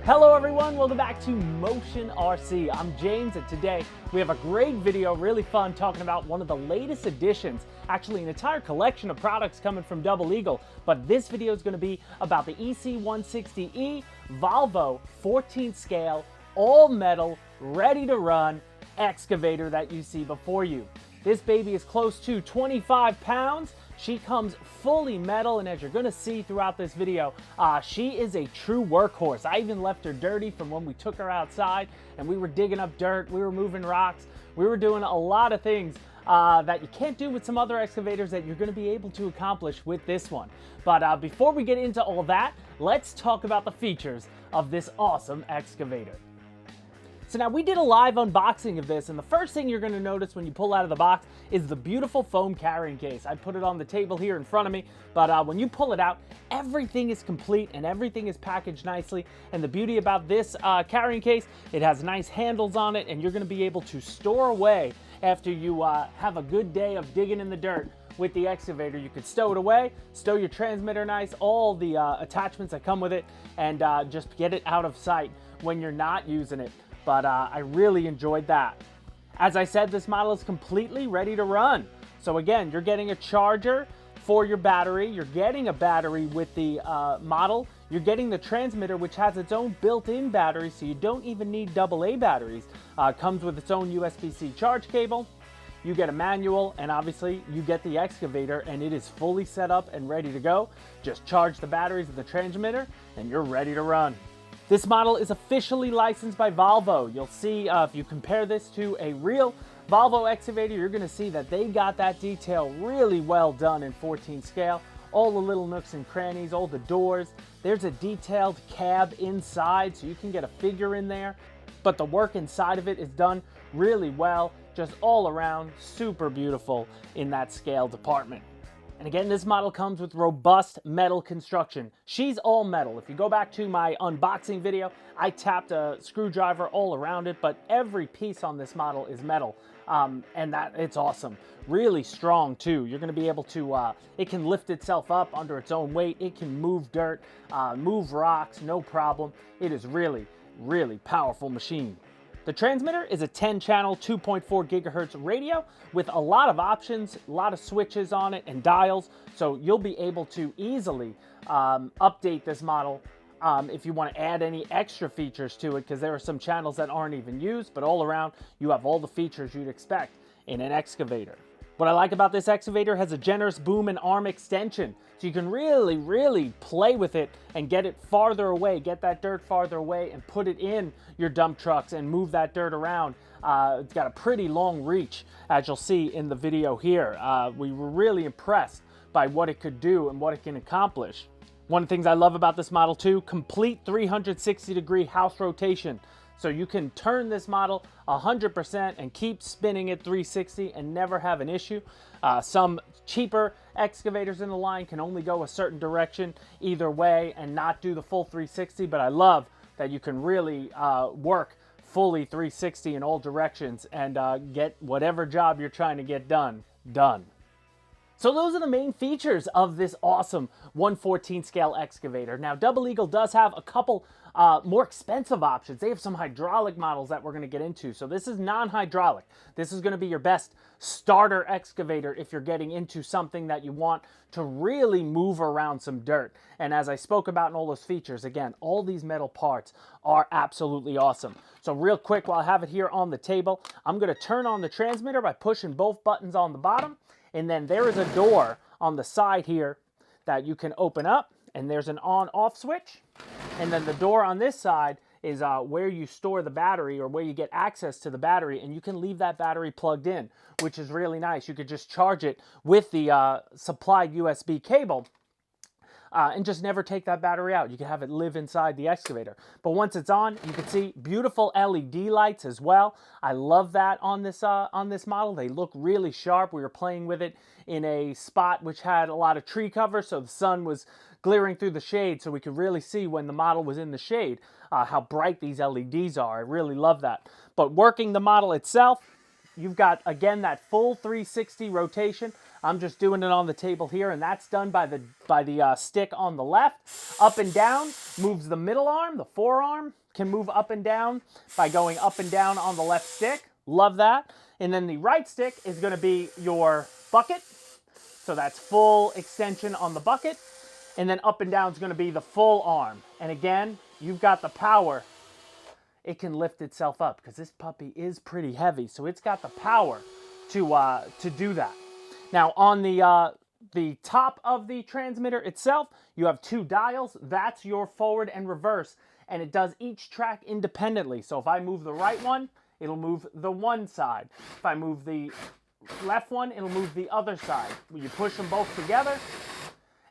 Hello everyone, welcome back to Motion RC. I'm James and today we have a great video, really fun, talking about one of the latest additions, actually an entire collection of products coming from Double Eagle, but this video is going to be about the EC160E Volvo 14th scale, all metal, ready to run excavator that you see before you. This baby is close to 25 pounds. She comes fully metal, and as you're gonna see throughout this video, she is a true workhorse. I even left her dirty from when we took her outside and we were digging up dirt, we were moving rocks, we were doing a lot of things that you can't do with some other excavators that you're gonna be able to accomplish with this one. But before we get into all that, let's talk about the features of this awesome excavator. So now we did a live unboxing of this, and the first thing you're going to notice when you pull out of the box is the beautiful foam carrying case. I put it on the table here in front of me, but when you pull it out, everything is complete and everything is packaged nicely. And the beauty about this carrying case, it has nice handles on it, and you're going to be able to store away after you have a good day of digging in the dirt. With the excavator, you could stow it away, stow your transmitter nice, all the attachments that come with it, and just get it out of sight when you're not using it. But I really enjoyed that. As I said, this model is completely ready to run. So again, you're getting a charger for your battery. You're getting a battery with the model. You're getting the transmitter, which has its own built-in battery, so you don't even need AA batteries. Comes with its own USB-C charge cable. You get a manual, and obviously you get the excavator, and it is fully set up and ready to go. Just charge the batteries of the transmitter, and you're ready to run. This model is officially licensed by Volvo. You'll see if you compare this to a real Volvo excavator, you're going to see that they got that detail really well done in 14 scale. All the little nooks and crannies, all the doors. There's a detailed cab inside, so you can get a figure in there. But the work inside of it is done really well, just all around super beautiful in that scale department. And again, this model comes with robust metal construction. She's all metal. If you go back to my unboxing video, I tapped a screwdriver all around it, but every piece on this model is metal. And it's awesome. Really strong too. You're gonna be able to, it can lift itself up under its own weight. It can move dirt, move rocks, no problem. It is really, really powerful machine. The transmitter is a 10-channel, 2.4 gigahertz radio with a lot of options, a lot of switches on it and dials, so you'll be able to easily update this model if you want to add any extra features to it, because there are some channels that aren't even used, but all around you have all the features you'd expect in an excavator. What I like about this excavator, has a generous boom and arm extension, so you can really play with it and get it farther away, get that dirt farther away and put it in your dump trucks and move that dirt around. It's got a pretty long reach, as you'll see in the video here. We were really impressed by what it could do and what it can accomplish. One of the things I love about this model too, complete 360-degree house rotation. So you can turn this model 100% and keep spinning it 360 and never have an issue. Some cheaper excavators in the line can only go a certain direction either way and not do the full 360, but I love that you can really work fully 360 in all directions and get whatever job you're trying to get done. So those are the main features of this awesome 1/14 scale excavator. Now, Double Eagle does have a couple more expensive options. They have some hydraulic models that we're going to get into. So this is non-hydraulic. This is going to be your best starter excavator if you're getting into something that you want to really move around some dirt. And as I spoke about in all those features, again, all these metal parts are absolutely awesome. So real quick, while I have it here on the table, I'm going to turn on the transmitter by pushing both buttons on the bottom. And then there is a door on the side here that you can open up, and there's an on-off switch. And then the door on this side is where you store the battery, or where you get access to the battery, and you can leave that battery plugged in, which is really nice. You could just charge it with the supplied USB cable and just never take that battery out. You can have it live inside the excavator. But once it's on, you can see beautiful LED lights as well. I love that on this model. They look really sharp. We were playing with it in a spot which had a lot of tree cover, so the sun was glaring through the shade, so we could really see when the model was in the shade how bright these LEDs are. I really love that. But working the model itself, you've got, again, that full 360 rotation. I'm just doing it on the table here, and that's done by the stick on the left. Up and down moves the middle arm. The forearm can move up and down by going up and down on the left stick. Love that. And then the right stick is going to be your bucket. So that's full extension on the bucket. And then up and down is going to be the full arm. And again, you've got the power. It can lift itself up because this puppy is pretty heavy. So it's got the power to do that. Now on the top of the transmitter itself, you have 2 dials. That's your forward and reverse. And it does each track independently. So if I move the right one, it'll move the one side. If I move the left one, it'll move the other side. You push them both together,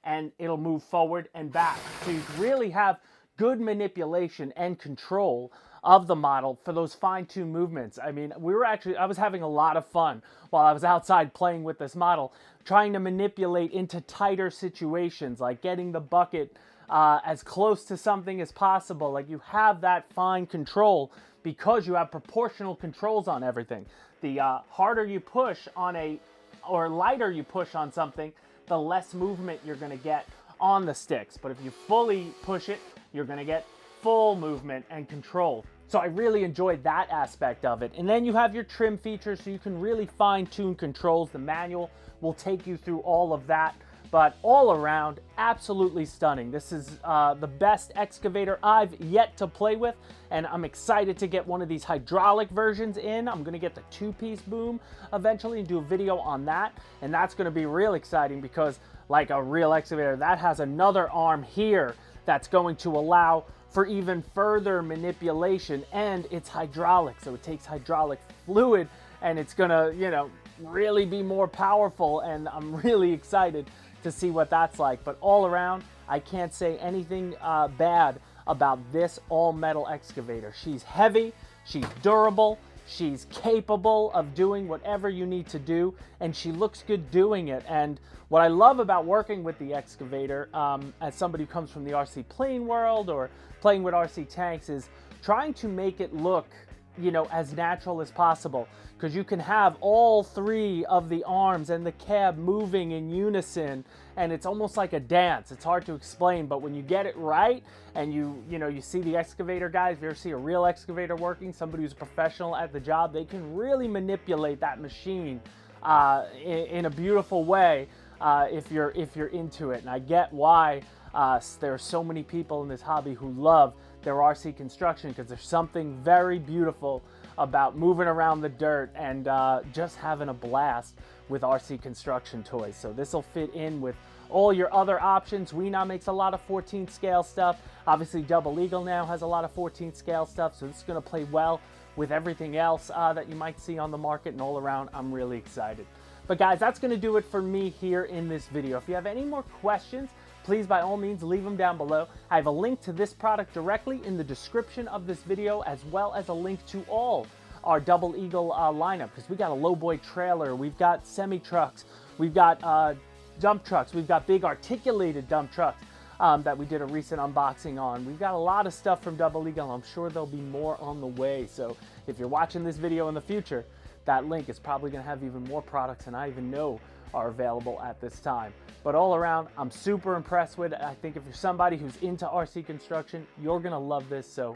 and it'll move forward and back. So you really have good manipulation and control of the model for those fine-tuned movements. I mean, I was having a lot of fun while I was outside playing with this model, trying to manipulate into tighter situations, like getting the bucket as close to something as possible. Like, you have that fine control because you have proportional controls on everything. The harder you push on or lighter you push on something, the less movement you're going to get on the sticks. But if you fully push it, you're going to get full movement and control. So I really enjoyed that aspect of it. And then you have your trim features, so you can really fine-tune controls. The manual will take you through all of that. But all around, absolutely stunning. This is the best excavator I've yet to play with, and I'm excited to get one of these hydraulic versions in. I'm gonna get the 2-piece boom eventually and do a video on that, and that's gonna be real exciting because, like a real excavator, that has another arm here that's going to allow for even further manipulation, and it's hydraulic, so it takes hydraulic fluid, and it's gonna, you know, really be more powerful, and I'm really excited to see what that's like. But all around, I can't say anything bad about this all-metal excavator. She's heavy, she's durable, she's capable of doing whatever you need to do, and she looks good doing it. And what I love about working with the excavator, as somebody who comes from the RC plane world or playing with RC tanks, is trying to make it look, you know, as natural as possible, because you can have all 3 of the arms and the cab moving in unison, and it's almost like a dance. It's hard to explain, but when you get it right and you see the excavator guys, if you ever see a real excavator working, somebody who's a professional at the job, they can really manipulate that machine in a beautiful way if you're into it. And I get why there are so many people in this hobby who love their RC construction, because there's something very beautiful about moving around the dirt and just having a blast with RC construction toys. So this will fit in with all your other options. We now makes a lot of 14 scale stuff. Obviously Double Eagle now has a lot of 14 scale stuff, so this is going to play well with everything else that you might see on the market, and all around, I'm really excited. But guys, that's going to do it for me here in this video. If you have any more questions, please by all means leave them down below. I have a link to this product directly in the description of this video, as well as a link to all our Double Eagle lineup, because we got a lowboy trailer, we've got semi-trucks, we've got dump trucks, we've got big articulated dump trucks that we did a recent unboxing on. We've got a lot of stuff from Double Eagle. I'm sure there'll be more on the way. So if you're watching this video in the future, that link is probably going to have even more products than I even know are available at this time. But all around, I'm super impressed with it. I think if you're somebody who's into RC construction, you're going to love this. So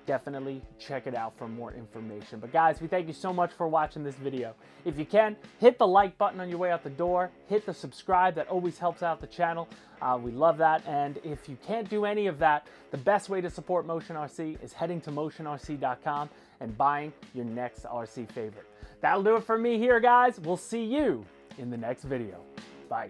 definitely check it out for more information. But guys, we thank you so much for watching this video. If you can, hit the like button on your way out the door. Hit the subscribe. That always helps out the channel. We love that. And if you can't do any of that, the best way to support Motion RC is heading to motionrc.com and buying your next RC favorite. That'll do it for me here, guys. We'll see you in the next video. Bye.